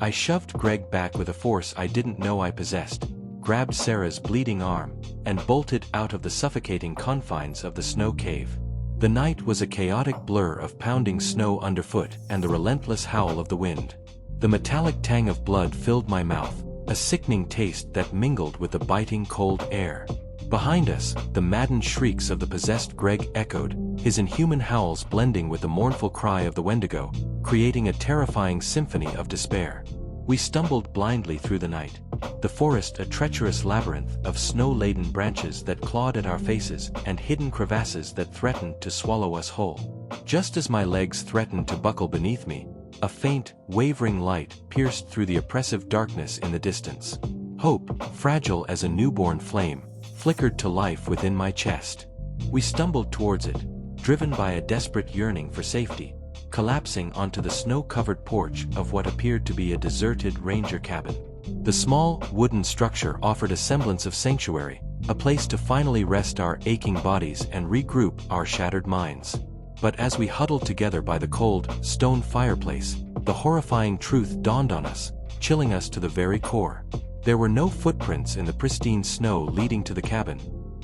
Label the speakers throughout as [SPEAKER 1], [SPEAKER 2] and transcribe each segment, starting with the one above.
[SPEAKER 1] I shoved Greg back with a force I didn't know I possessed, grabbed Sarah's bleeding arm, and bolted out of the suffocating confines of the snow cave. The night was a chaotic blur of pounding snow underfoot and the relentless howl of the wind. The metallic tang of blood filled my mouth, a sickening taste that mingled with the biting cold air. Behind us, the maddened shrieks of the possessed Greg echoed, his inhuman howls blending with the mournful cry of the Wendigo, creating a terrifying symphony of despair. We stumbled blindly through the night, the forest a treacherous labyrinth of snow-laden branches that clawed at our faces and hidden crevasses that threatened to swallow us whole. Just as my legs threatened to buckle beneath me, a faint, wavering light pierced through the oppressive darkness in the distance. Hope, fragile as a newborn flame, flickered to life within my chest. We stumbled towards it, driven by a desperate yearning for safety, collapsing onto the snow-covered porch of what appeared to be a deserted ranger cabin. The small, wooden structure offered a semblance of sanctuary, a place to finally rest our aching bodies and regroup our shattered minds. But as we huddled together by the cold, stone fireplace, the horrifying truth dawned on us, chilling us to the very core. There were no footprints in the pristine snow leading to the cabin,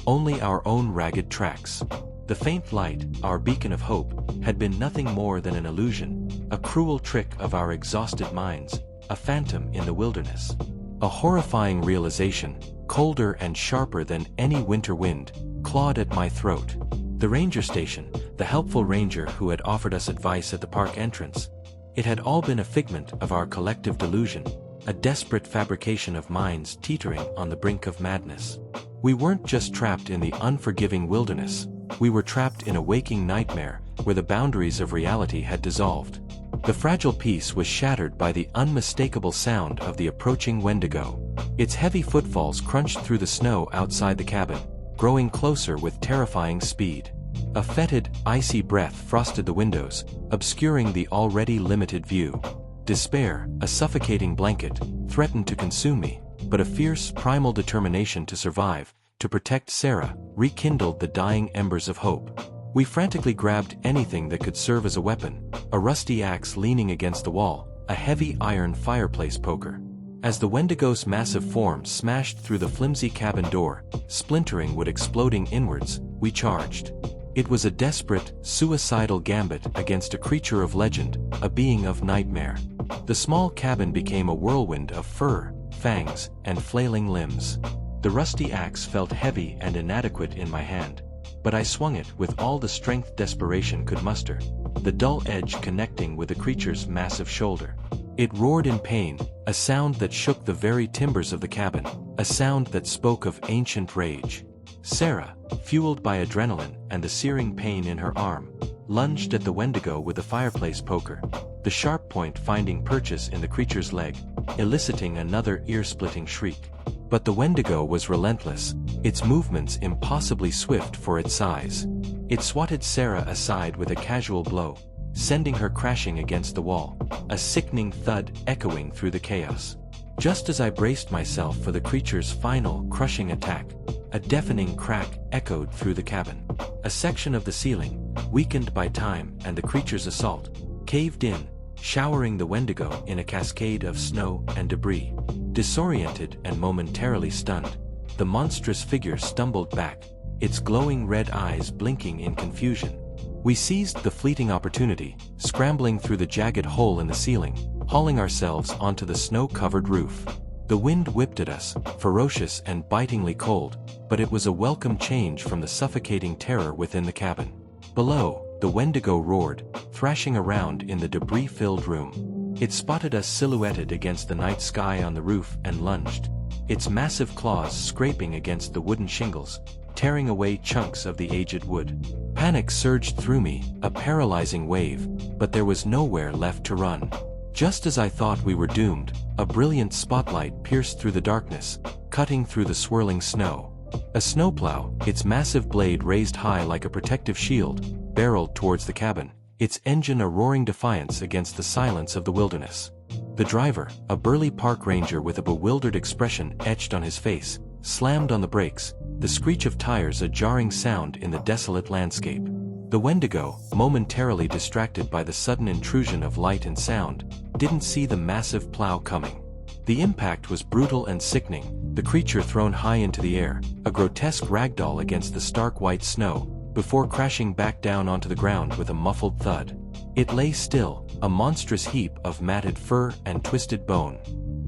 [SPEAKER 1] only our own ragged tracks. The faint light, our beacon of hope, had been nothing more than an illusion, a cruel trick of our exhausted minds, a phantom in the wilderness. A horrifying realization, colder and sharper than any winter wind, clawed at my throat. The ranger station, the helpful ranger who had offered us advice at the park entrance. It had all been a figment of our collective delusion, a desperate fabrication of minds teetering on the brink of madness. We weren't just trapped in the unforgiving wilderness, we were trapped in a waking nightmare where the boundaries of reality had dissolved. The fragile peace was shattered by the unmistakable sound of the approaching Wendigo. Its heavy footfalls crunched through the snow outside the cabin, growing closer with terrifying speed. A fetid, icy breath frosted the windows, obscuring the already limited view. Despair, a suffocating blanket, threatened to consume me, but a fierce, primal determination to survive, to protect Sarah, rekindled the dying embers of hope. We frantically grabbed anything that could serve as a weapon, a rusty axe leaning against the wall, a heavy iron fireplace poker. As the Wendigo's massive form smashed through the flimsy cabin door, splintering wood exploding inwards, we charged. It was a desperate, suicidal gambit against a creature of legend, a being of nightmare. The small cabin became a whirlwind of fur, fangs, and flailing limbs. The rusty axe felt heavy and inadequate in my hand, but I swung it with all the strength desperation could muster, the dull edge connecting with the creature's massive shoulder. It roared in pain, a sound that shook the very timbers of the cabin, a sound that spoke of ancient rage. Sarah, fueled by adrenaline and the searing pain in her arm, lunged at the Wendigo with the fireplace poker, the sharp point finding purchase in the creature's leg, eliciting another ear-splitting shriek. But the Wendigo was relentless, its movements impossibly swift for its size. It swatted Sarah aside with a casual blow, sending her crashing against the wall, a sickening thud echoing through the chaos. Just as I braced myself for the creature's final, crushing attack, a deafening crack echoed through the cabin. A section of the ceiling, weakened by time and the creature's assault, caved in, showering the Wendigo in a cascade of snow and debris. Disoriented and momentarily stunned, the monstrous figure stumbled back, its glowing red eyes blinking in confusion. We seized the fleeting opportunity, scrambling through the jagged hole in the ceiling, hauling ourselves onto the snow-covered roof. The wind whipped at us, ferocious and bitingly cold, but it was a welcome change from the suffocating terror within the cabin. Below, the Wendigo roared, thrashing around in the debris-filled room. It spotted us silhouetted against the night sky on the roof and lunged, its massive claws scraping against the wooden shingles, tearing away chunks of the aged wood. Panic surged through me, a paralyzing wave, but there was nowhere left to run. Just as I thought we were doomed, a brilliant spotlight pierced through the darkness, cutting through the swirling snow. A snowplow, its massive blade raised high like a protective shield, barreled towards the cabin, its engine a roaring defiance against the silence of the wilderness. The driver, a burly park ranger with a bewildered expression etched on his face, slammed on the brakes, the screech of tires a jarring sound in the desolate landscape. The Wendigo, momentarily distracted by the sudden intrusion of light and sound, didn't see the massive plow coming. The impact was brutal and sickening, the creature thrown high into the air, a grotesque ragdoll against the stark white snow, before crashing back down onto the ground with a muffled thud. It lay still, a monstrous heap of matted fur and twisted bone.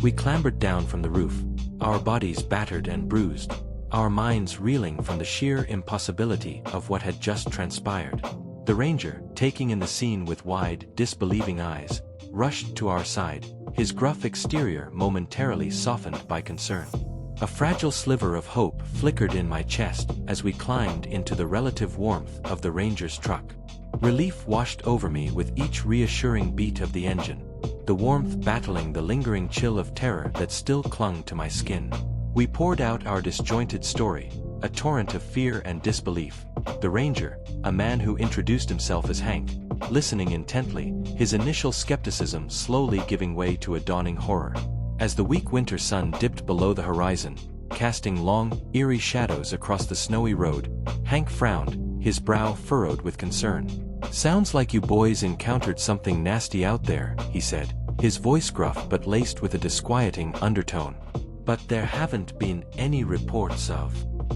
[SPEAKER 1] We clambered down from the roof, our bodies battered and bruised, our minds reeling from the sheer impossibility of what had just transpired. The ranger, taking in the scene with wide, disbelieving eyes, rushed to our side, his gruff exterior momentarily softened by concern. A fragile sliver of hope flickered in my chest as we climbed into the relative warmth of the ranger's truck. Relief washed over me with each reassuring beat of the engine, the warmth battling the lingering chill of terror that still clung to my skin. We poured out our disjointed story, a torrent of fear and disbelief. The ranger, a man who introduced himself as Hank, listening intently, his initial skepticism slowly giving way to a dawning horror. As the weak winter sun dipped below the horizon, casting long, eerie shadows across the snowy road, Hank frowned, his brow furrowed with concern. "Sounds like you boys encountered something nasty out there," he said, his voice gruff but laced with a disquieting undertone. "But there haven't been any reports of..."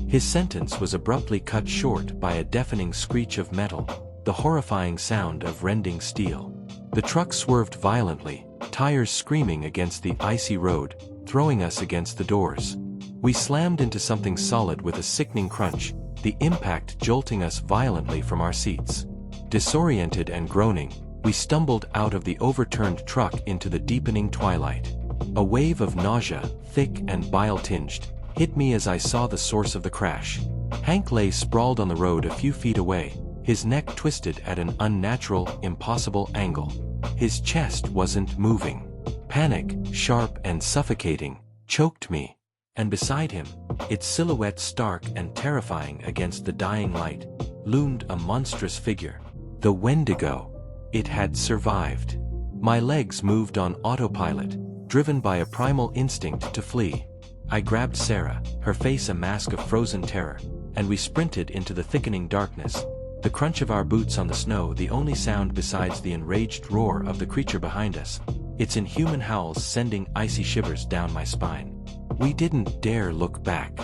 [SPEAKER 1] His sentence was abruptly cut short by a deafening screech of metal, the horrifying sound of rending steel. The truck swerved violently, tires screaming against the icy road, throwing us against the doors. We slammed into something solid with a sickening crunch, the impact jolting us violently from our seats. Disoriented and groaning, we stumbled out of the overturned truck into the deepening twilight. A wave of nausea, thick and bile-tinged, hit me as I saw the source of the crash. Hank lay sprawled on the road a few feet away, his neck twisted at an unnatural, impossible angle. His chest wasn't moving. Panic, sharp and suffocating, choked me. And beside him, its silhouette stark and terrifying against the dying light, loomed a monstrous figure. The Wendigo. It had survived. My legs moved on autopilot, driven by a primal instinct to flee. I grabbed Sarah, her face a mask of frozen terror, and we sprinted into the thickening darkness, the crunch of our boots on the snow the only sound besides the enraged roar of the creature behind us, its inhuman howls sending icy shivers down my spine. We didn't dare look back.